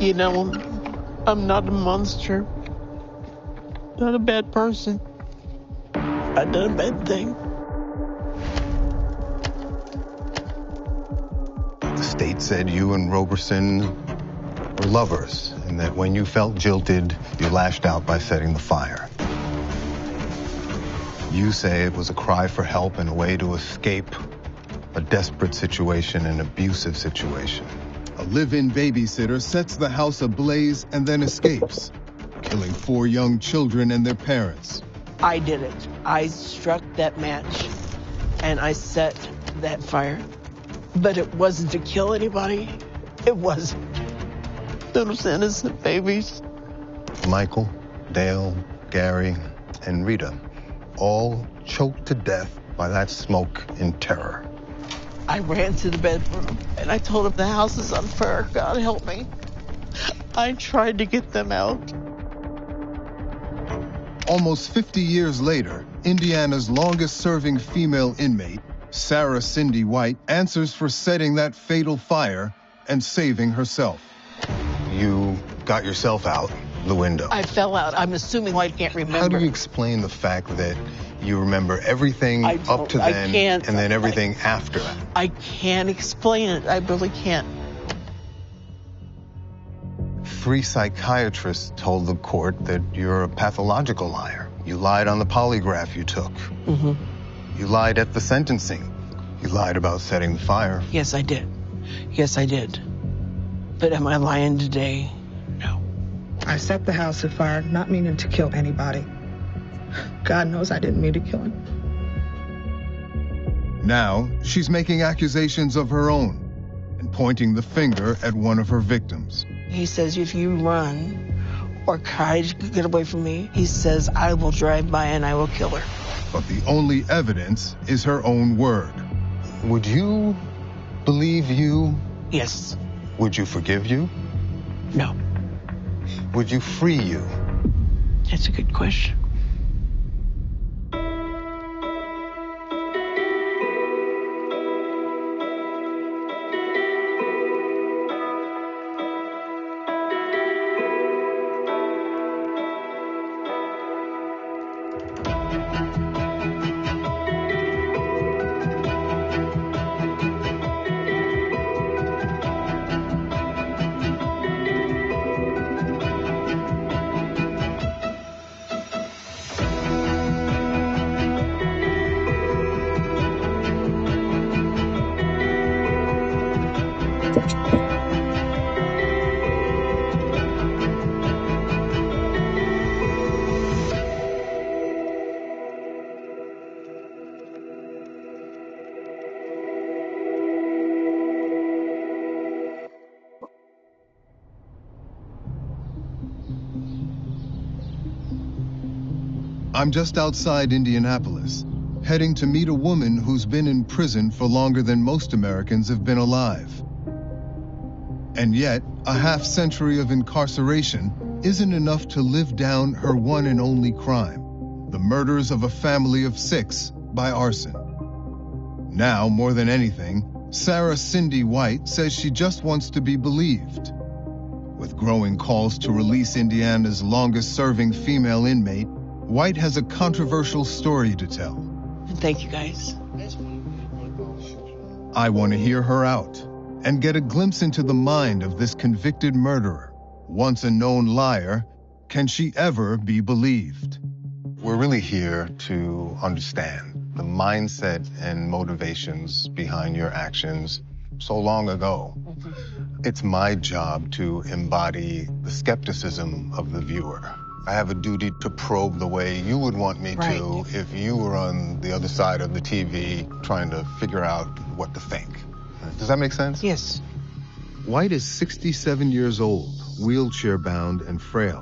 You know, I'm not a monster. Not a bad person. I done a bad thing. The state said you and Roberson were lovers, and that when you felt jilted, you lashed out by setting the fire. You say it was a cry for help and a way to escape a desperate situation, an abusive situation. A live-in babysitter sets the house ablaze and then escapes, killing 4 young children and their parents. I did it. I struck that match and I set that fire. But it wasn't to kill anybody. It wasn't. Those innocent babies. Michael, Dale, Gary, and Rita, all choked to death by that smoke in terror. I ran to the bedroom and I told him the house is on fire. God help me. I tried to get them out. Almost 50 years later, Indiana's longest-serving female inmate, Sarah Cindy White, answers for setting that fatal fire and saving herself. You got yourself out the window. I fell out. I'm assuming White can't remember. How do you explain the fact that you remember everything up to then and then everything after that? I can't explain it. I really can't. 3 psychiatrists told the court that you're a pathological liar. You lied on the polygraph you took. Mm-hmm. You lied at the sentencing. You lied about setting the fire. Yes, I did. Yes, I did. But am I lying today? No. I set the house afire, not meaning to kill anybody. God knows I didn't mean to kill him. Now, she's making accusations of her own and pointing the finger at one of her victims. He says, if you run or try to get away from me, he says, I will drive by and I will kill her. But the only evidence is her own word. Would you believe you? Yes. Would you forgive you? No. Would you free you? That's a good question. I'm just outside Indianapolis, heading to meet a woman who's been in prison for longer than most Americans have been alive. And yet, a half-century of incarceration isn't enough to live down her one and only crime, the murders of a family of 6 by arson. Now, more than anything, Sarah Cindy White says she just wants to be believed. With growing calls to release Indiana's longest-serving female inmate, White has a controversial story to tell. Thank you, guys. I want to hear her out and get a glimpse into the mind of this convicted murderer. Once a known liar, can she ever be believed? We're really here to understand the mindset and motivations behind your actions so long ago. It's my job to embody the skepticism of the viewer. I have a duty to probe the way you would want me to if you were on the other side of the TV trying to figure out what to think. Does that make sense? Yes. White is 67 years old, wheelchair-bound and frail.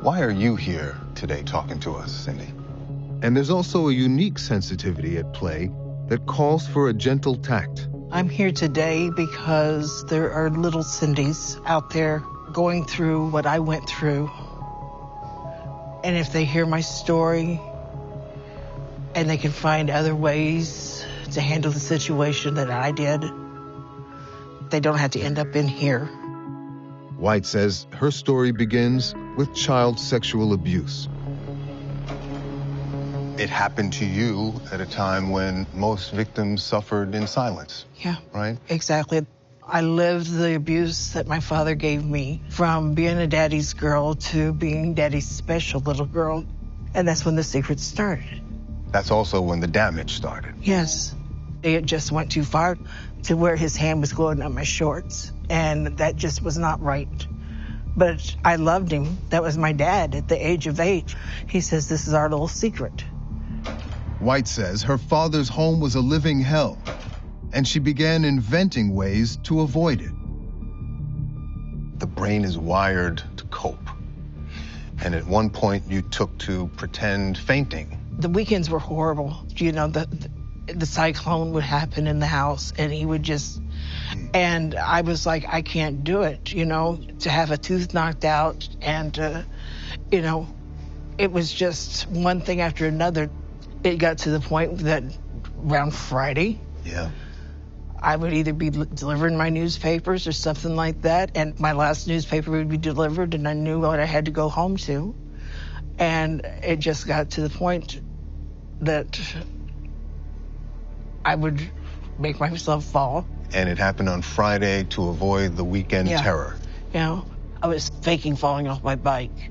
Why are you here today talking to us, Cindy? And there's also a unique sensitivity at play that calls for a gentle tact. I'm here today because there are little Cindys out there going through what I went through. And if they hear my story and they can find other ways to handle the situation that I did, they don't have to end up in here. White says her story begins with child sexual abuse. It happened to you at a time when most victims suffered in silence. Yeah. Right? Exactly. I lived the abuse that my father gave me, from being a daddy's girl to being daddy's special little girl. And that's when the secret started. That's also when the damage started. Yes. It just went too far to where his hand was going on my shorts. And that just was not right. But I loved him. That was my dad at the age of 8. He says, this is our little secret. White says her father's home was a living hell, and she began inventing ways to avoid it. The brain is wired to cope. And at one point you took to pretend fainting. The weekends were horrible. You know, the cyclone would happen in the house, and he would just, and I was like, I can't do it, you know, to have a tooth knocked out, and, you know, it was just one thing after another. It got to the point that around Friday, Yeah. I would either be delivering my newspapers or something like that, and my last newspaper would be delivered, and I knew what I had to go home to. And it just got to the point that I would make myself fall. And it happened on Friday to avoid the weekend terror. You know, I was faking falling off my bike.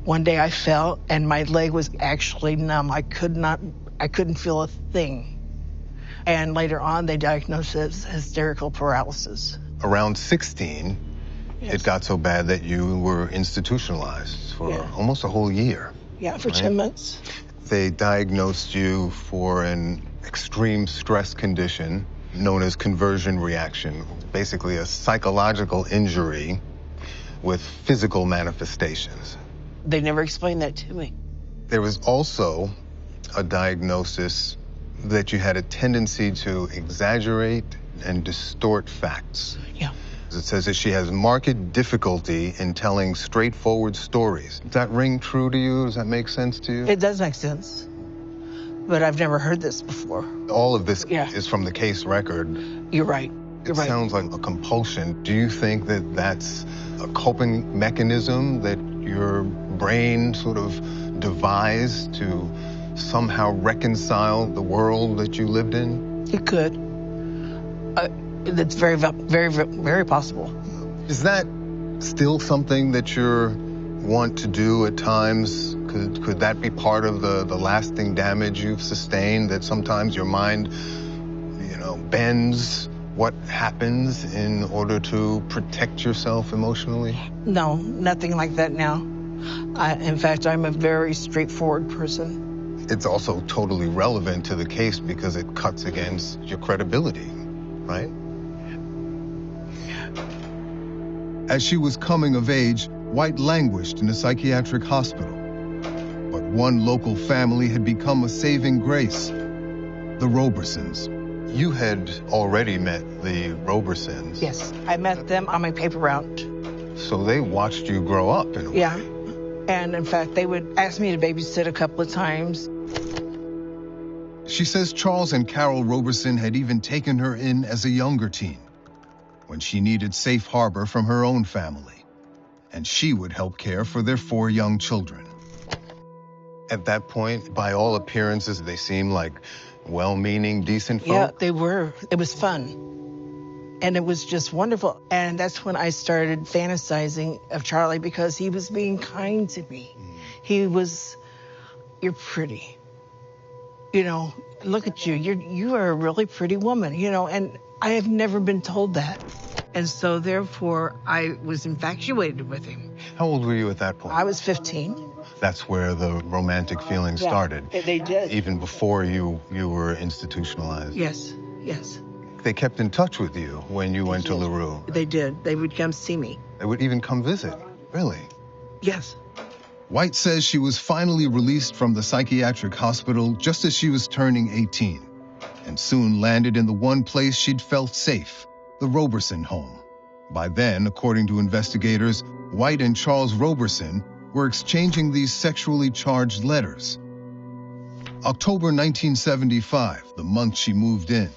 One day I fell and my leg was actually numb. I couldn't feel a thing. And later on, they diagnosed it as hysterical paralysis. Around 16, it got so bad that you were institutionalized for almost a whole year. Yeah, for 10 months. They diagnosed you for an extreme stress condition known as conversion reaction, basically a psychological injury with physical manifestations. They never explained that to me. There was also a diagnosis that you had a tendency to exaggerate and distort facts. Yeah. It says that she has marked difficulty in telling straightforward stories. Does that ring true to you? Does that make sense to you? It does make sense. But I've never heard this before. All of this is from the case record. You're right. You're right. It sounds like a compulsion. Do you think that that's a coping mechanism that your brain sort of devised to somehow reconcile the world that you lived in? It could. It's very, very, very possible. Is that still something that you want to do at times? Could that be part of the lasting damage you've sustained, that sometimes your mind, you know, bends what happens in order to protect yourself emotionally? No, nothing like that now. In fact, I'm a very straightforward person. It's also totally relevant to the case because it cuts against your credibility, right? As she was coming of age, White languished in a psychiatric hospital. But one local family had become a saving grace: the Robersons. You had already met the Robersons. Yes, I met them on my paper route. So they watched you grow up in a way. Yeah, and in fact, they would ask me to babysit a couple of times. She says Charles and Carol Roberson had even taken her in as a younger teen, when she needed safe harbor from her own family, and she would help care for their 4 young children. At that point, by all appearances, they seemed like well-meaning, decent folk. Yeah, they were. It was fun. And it was just wonderful. And that's when I started fantasizing of Charlie, because he was being kind to me. He was, you're pretty. You know, look at you. You are a really pretty woman, you know, and I have never been told that. And so therefore, I was infatuated with him. How old were you at that point? I was 15. That's where the romantic feelings started. They did. Even before you were institutionalized. Yes, yes. They kept in touch with you when you went to LaRue. They did. They would come see me. They would even come visit. Really? Yes. White says she was finally released from the psychiatric hospital just as she was turning 18, and soon landed in the one place she'd felt safe, the Roberson home. By then, according to investigators, White and Charles Roberson were exchanging these sexually charged letters. October 1975, the month she moved in.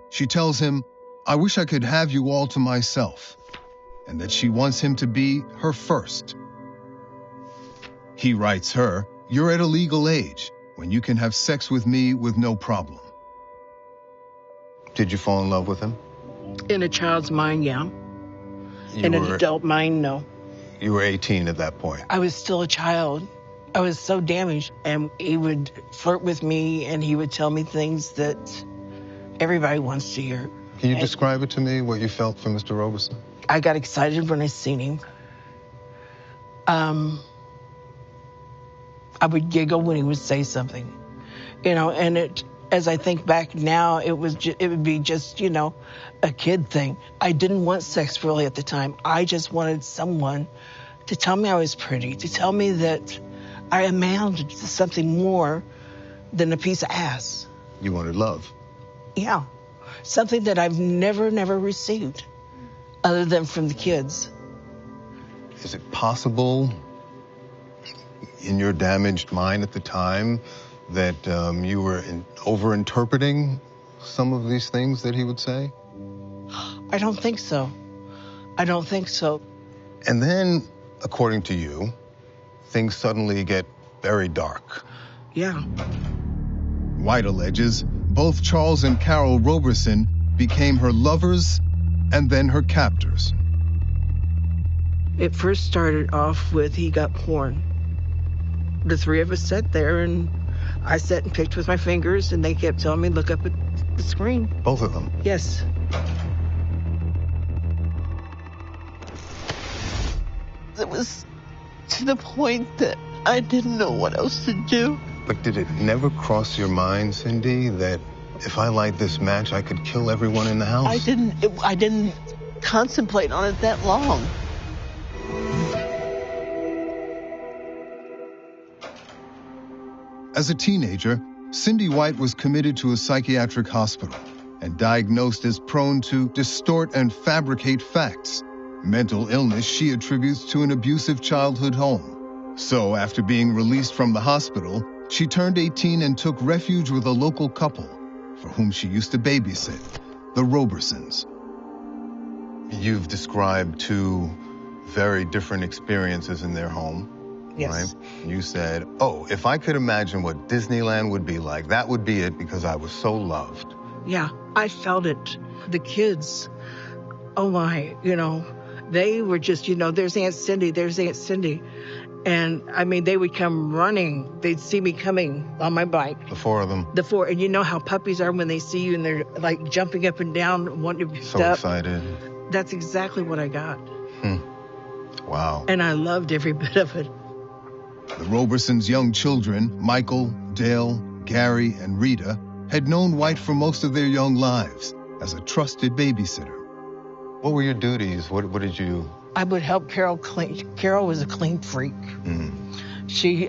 She tells him, "I wish I could have you all to myself." and that she wants him to be her first. He writes her, "You're at a legal age when you can have sex with me with no problem." Did you fall in love with him? In a child's mind, yeah. In an adult mind, no. You were 18 at that point. I was still a child. I was so damaged. And he would flirt with me, and he would tell me things that everybody wants to hear. Can you describe it to me, what you felt for Mr. Roberson? I got excited when I seen him. I would giggle when he would say something, and as I think back now, it would be just, a kid thing. I didn't want sex really at the time. I just wanted someone to tell me I was pretty, to tell me that I amounted to something more than a piece of ass. You wanted love. Yeah, something that I've never received other than from the kids. Is it possible in your damaged mind at the time that you were over-interpreting some of these things that he would say? I don't think so. I don't think so. And then, according to you, things suddenly get very dark. Yeah. White alleges both Charles and Carol Roberson became her lovers and then her captors. It first started off with he got porn. The three of us sat there, and I sat and picked with my fingers, and they kept telling me, look up at the screen. Both of them? Yes. It was to the point that I didn't know what else to do. But did it never cross your mind, Cindy, that if I light this match, I could kill everyone in the house? I didn't contemplate on it that long. As a teenager, Cindy White was committed to a psychiatric hospital and diagnosed as prone to distort and fabricate facts. Mental illness she attributes to an abusive childhood home. So after being released from the hospital, she turned 18 and took refuge with a local couple for whom she used to babysit, the Robersons. You've described two very different experiences in their home. Yes. Right? You said, if I could imagine what Disneyland would be like, that would be it because I was so loved. Yeah, I felt it. The kids, oh my, they were just, there's Aunt Cindy, there's Aunt Cindy. And I mean, they would come running. They'd see me coming on my bike. The four of them. The four. And you know how puppies are when they see you and they're like jumping up and down, wanting to be picked so up. Excited. That's exactly what I got. Wow. And I loved every bit of it. The Robersons' young children, Michael, Dale, Gary, and Rita, had known White for most of their young lives as a trusted babysitter. What were your duties? What did you... I would help Carol clean. Carol was a clean freak. She.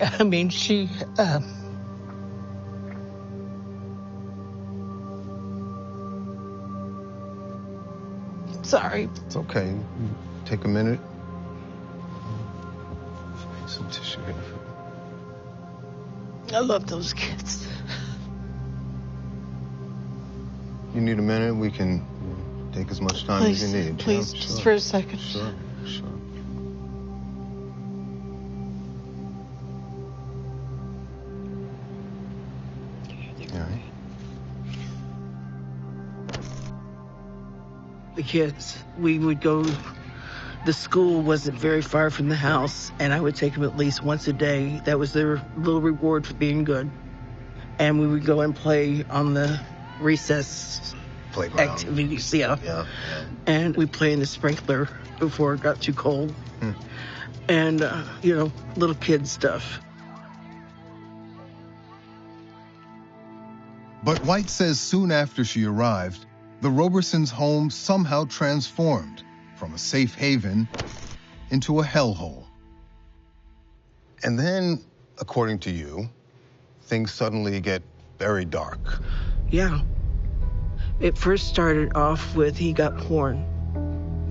Sorry. It's okay. Take a minute. Some tissue here. I love those kids. You need a minute? We can take as much time as you need. Please, Sure. just for a second. Sure. All right. The kids, we would go, the school wasn't very far from the house, and I would take them at least once a day. That was their little reward for being good. And we would go and play on the recess Playground. Activities, yeah. And we play in the sprinkler before it got too cold. And, little kid stuff. But White says soon after she arrived, the Robersons' home somehow transformed from a safe haven into a hellhole. And then, according to you, things suddenly get very dark. Yeah. It first started off with he got porn.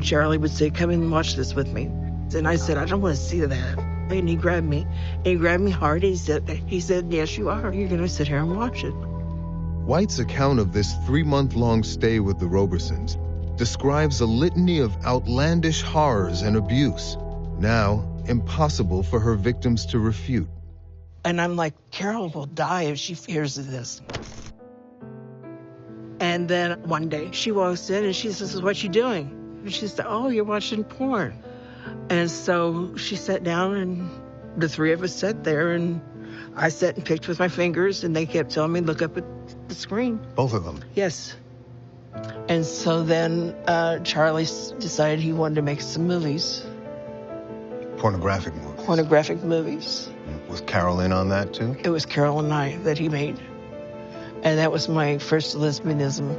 Charlie would say, come in and watch this with me. And I said, I don't want to see that. And he grabbed me. And he grabbed me hard. He said, yes, you are. You're going to sit here and watch it. White's account of this 3-month-long stay with the Robersons describes a litany of outlandish horrors and abuse, now impossible for her victims to refute. And I'm like, Carol will die if she hears of this. And then one day she walks in and she says, "What you doing?" And she said, "Oh, you're watching porn." And so she sat down and the three of us sat there and I sat and picked with my fingers and they kept telling me, "Look up at the screen." Both of them? Yes. And so then Charlie decided he wanted to make some movies. Pornographic movies? Pornographic movies. Was Carol in on that too? It was Carol and I that he made. And that was my first lesbianism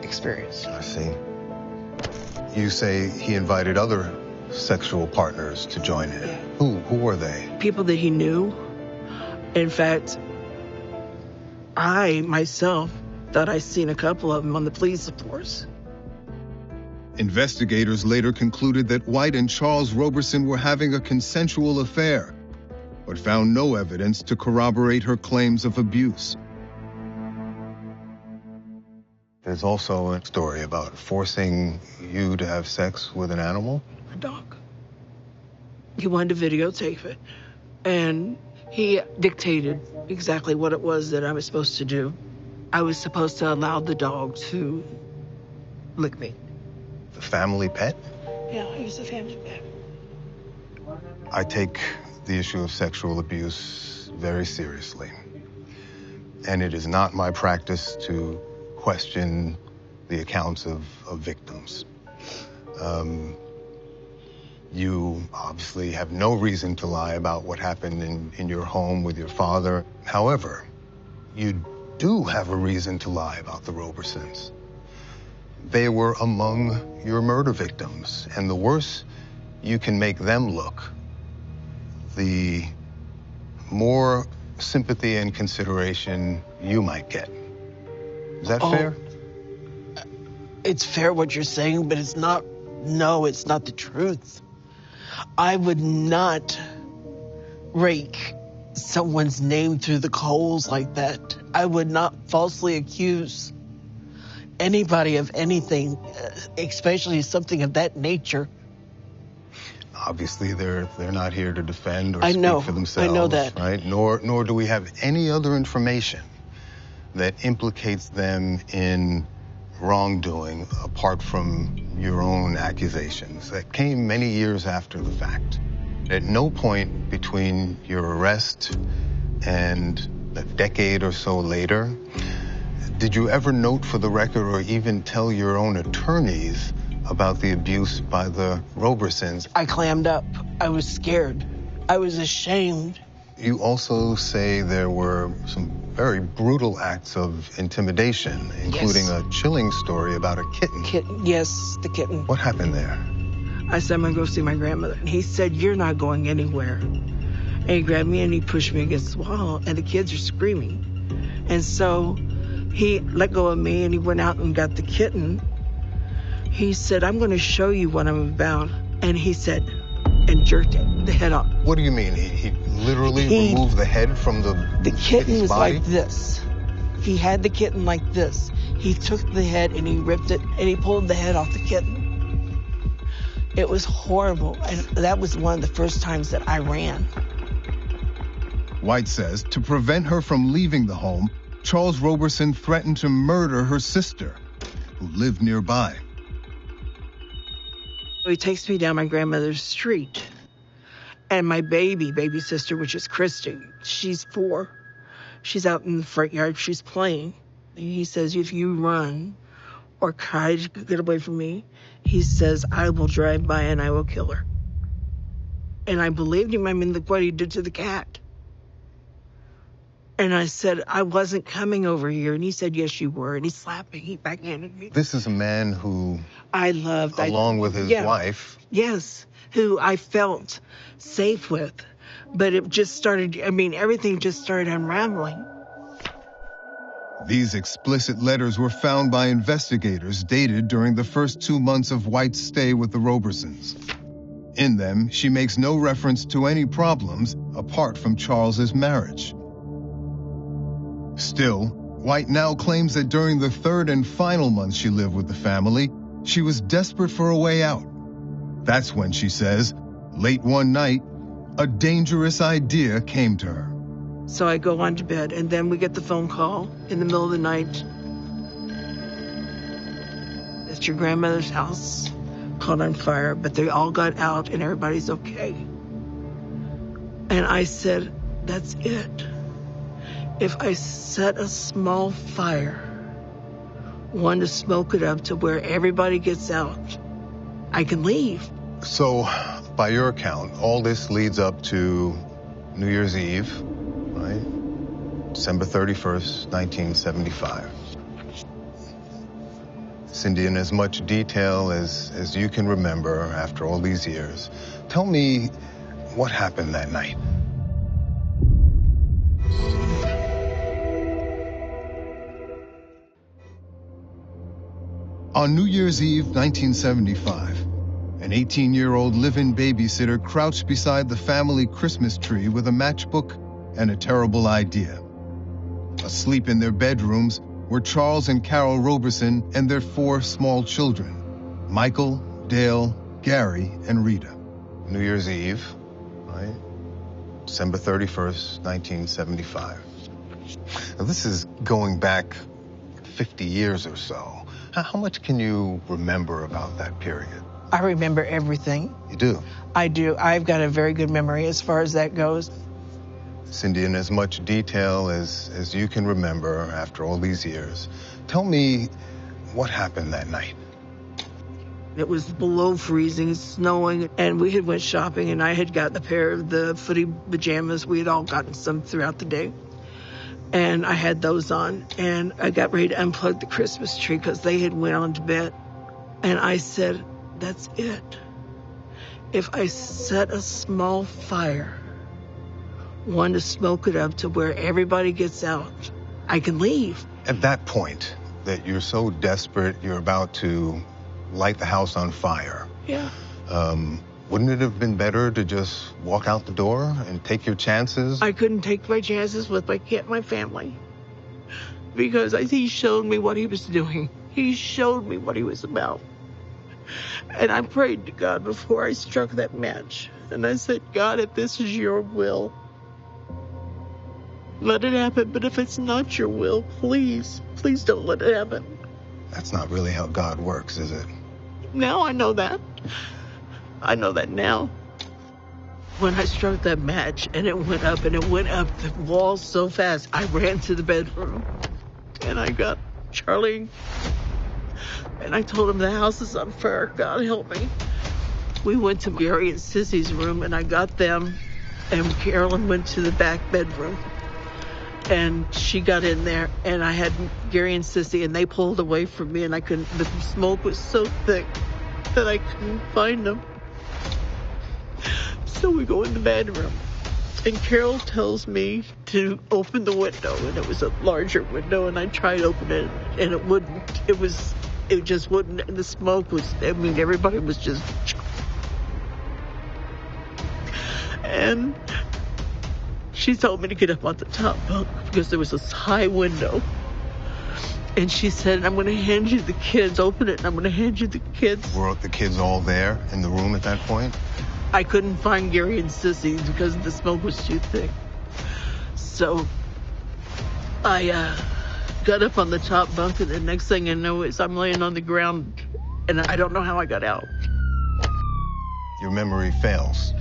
experience. I see. You say he invited other sexual partners to join in. Yeah. Who were they? People that he knew. In fact, I myself thought I'd seen a couple of them on the police force. Investigators later concluded that White and Charles Roberson were having a consensual affair, but found no evidence to corroborate her claims of abuse. There's also a story about forcing you to have sex with an animal? A dog. He wanted to videotape it, and he dictated exactly what it was that I was supposed to do. I was supposed to allow the dog to lick me. The family pet? Yeah, he was a family pet. I take the issue of sexual abuse very seriously. And it is not my practice to question the accounts of victims. You obviously have no reason to lie about what happened in your home with your father. However, you do have a reason to lie about the Robersons. They were among your murder victims, and the worse you can make them look, the more sympathy and consideration you might get. Is that fair? It's fair what you're saying, but it's not. No, it's not the truth. I would not rake someone's name through the coals like that. I would not falsely accuse anybody of anything, especially something of that nature. Obviously, they're not here to defend or speak for themselves. I know that. Right? Nor do we have any other information that implicates them in wrongdoing apart from your own accusations that came many years after the fact. At no point between your arrest and a decade or so later did you ever note for the record or even tell your own attorneys about the abuse by the Robersons. I clammed up. I was scared. I was ashamed. You also say there were some very brutal acts of intimidation, including a chilling story about a kitten. Yes, the kitten. What happened there? I said, I'm gonna go see my grandmother. And he said, you're not going anywhere. And he grabbed me and he pushed me against the wall, and the kids are screaming. And so he let go of me and he went out and got the kitten. He said, I'm gonna show you what I'm about. And he said, and jerked the head off. What do you mean? He literally removed the head from the kitten was body? Like this. He had the kitten like this. He took the head and he ripped it and he pulled the head off the kitten. It was horrible. And that was one of the first times that I ran. White says to prevent her from leaving the home, Charles Roberson threatened to murder her sister, who lived nearby. He takes me down my grandmother's street. And my baby sister, which is Christy, she's 4. She's out in the front yard, she's playing. He says, if you run or try to get away from me, he says, I will drive by and I will kill her. And I believed him. I mean, look what he did to the cat. And I said, I wasn't coming over here. And he said, yes, you were. And he slapped me. He backhanded me. This is a man who I loved. Along with his wife. Yes, who I felt safe with. But it just started, everything just started unraveling. These explicit letters were found by investigators dated during the first 2 months of White's stay with the Robersons. In them, she makes no reference to any problems apart from Charles's marriage. Still, White now claims that during the third and final month she lived with the family, She was desperate for a way out. That's when, she says, late one night, a dangerous idea came to her. So I go on to bed, and then we get the phone call in the middle of the night. It's your grandmother's house caught on fire, but they all got out and everybody's okay. And I said, that's it. If I set a small fire, one to smoke it up to where everybody gets out, I can leave. So, by your account, all this leads up to New Year's Eve, right? December 31st, 1975. Cindy, in as much detail as you can remember after all these years, tell me what happened that night. On New Year's Eve, 1975, an 18-year-old live-in babysitter crouched beside the family Christmas tree with a matchbook and a terrible idea. Asleep in their bedrooms were Charles and Carol Roberson and their 4 small children, Michael, Dale, Gary, and Rita. New Year's Eve, right? December 31st, 1975. Now, this is going back 50 years or so. How much can you remember about that period? I remember everything. You do? I do. I've got a very good memory as far as that goes. Cindy, in as much detail as you can remember after all these years, tell me what happened that night. It was below freezing, snowing, and we had went shopping, and I had gotten a pair of the footy pajamas. We had all gotten some throughout the day. And I had those on, and I got ready to unplug the Christmas tree because they had went on to bed. And I said, that's it. If I set a small fire, one to smoke it up to where everybody gets out, I can leave. At that point, that you're so desperate, you're about to light the house on fire. Yeah. Wouldn't it have been better to just walk out the door and take your chances? I couldn't take my chances with my family because he showed me what he was doing. He showed me what he was about. And I prayed to God before I struck that match. And I said, God, if this is your will, let it happen. But if it's not your will, please don't let it happen. That's not really how God works, is it? Now I know that. I know that now. When I struck that match and it went up the wall so fast, I ran to the bedroom and I got Charlie and I told him the house is on fire. God help me. We went to Gary and Sissy's room and I got them, and Carolyn went to the back bedroom and she got in there and I had Gary and Sissy and they pulled away from me and the smoke was so thick that I couldn't find them. So we go in the bedroom, and Carol tells me to open the window, and it was a larger window, and I tried to open it, and it wouldn't. It just wouldn't, and the smoke was, everybody was just... And she told me to get up on the top bunk, because there was this high window. And she said, I'm going to hand you the kids, open it, and I'm going to hand you the kids. Were the kids all there in the room at that point? I couldn't find Gary and Sissy because the smoke was too thick. So I got up on the top bunk, and the next thing I know is I'm laying on the ground, and I don't know how I got out. Your memory fails.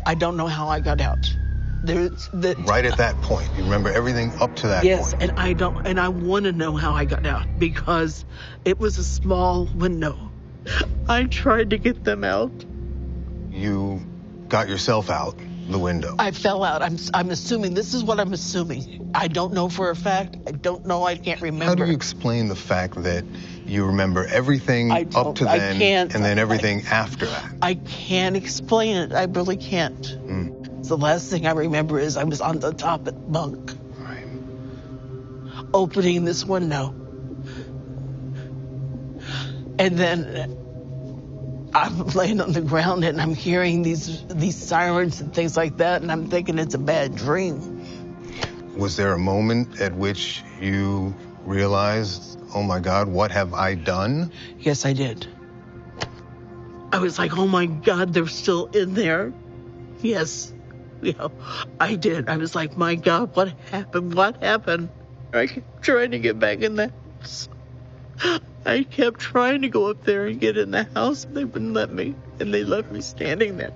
I don't know how I got out. Right at that point, you remember everything up to that point. Yes, and I want to know how I got out because it was a small window. I tried to get them out. You got yourself out the window. I fell out. I'm assuming. This is what I'm assuming. I don't know for a fact. I don't know. I can't remember. How do you explain the fact that you remember everything up to then and then everything after that? I can't explain it. I really can't. The last thing I remember is I was on the top of the bunk. Right. Opening this window. And then I'm laying on the ground and I'm hearing these sirens and things like that, and I'm thinking it's a bad dream. Was there a moment at which you realized, oh my God, what have I done? Yes, I did. I was like, oh my God, they're still in there. Yes, yeah, I did. I was like, my God, what happened? What happened? I kept trying to get back in the house. I kept trying to go up there and get in the house, and they wouldn't let me, and they left me standing there.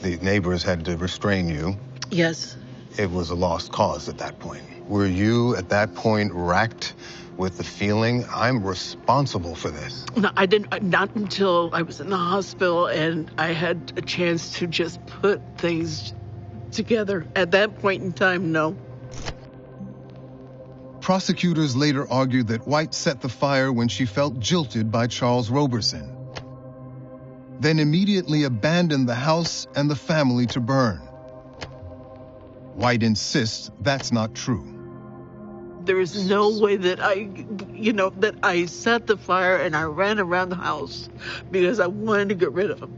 The neighbors had to restrain you. Yes. It was a lost cause at that point. Were you, at that point, racked with the feeling, I'm responsible for this? No, I didn't. Not until I was in the hospital and I had a chance to just put things together. At that point in time, no. Prosecutors later argued that White set the fire when she felt jilted by Charles Roberson, then immediately abandoned the house and the family to burn. White insists that's not true. There is no way that that I set the fire and I ran around the house because I wanted to get rid of him.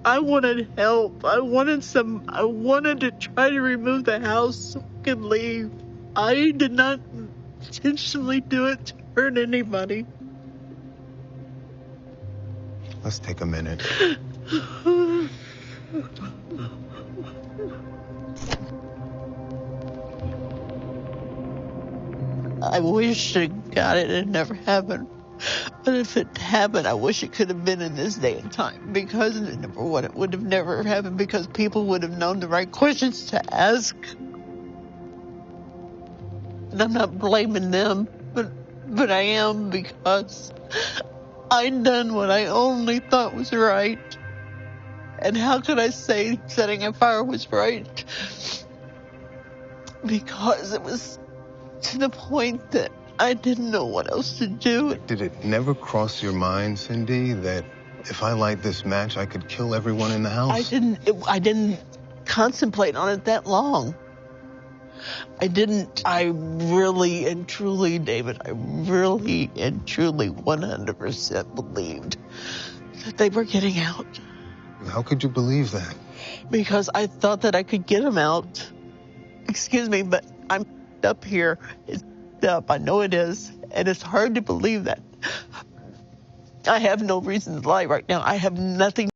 I wanted help. I wanted to try to remove the house so I could leave. I did not intentionally do it to hurt anybody. Let's take a minute. I wish to God it had never happened. But if it happened, I wish it could have been in this day and time, because number one, it would have never happened because people would have known the right questions to ask. And I'm not blaming them, but I am, because I done what I only thought was right. And how could I say setting a fire was right? Because it was to the point that I didn't know what else to do. Did it never cross your mind, Cindy, that if I light this match, I could kill everyone in the house? I didn't contemplate on it that long. I didn't. I really and truly, David, I really and truly 100% believed that they were getting out. How could you believe that? Because I thought that I could get them out. Excuse me, but I'm up here. It's up. I know it is. And it's hard to believe that. I have no reason to lie right now. I have nothing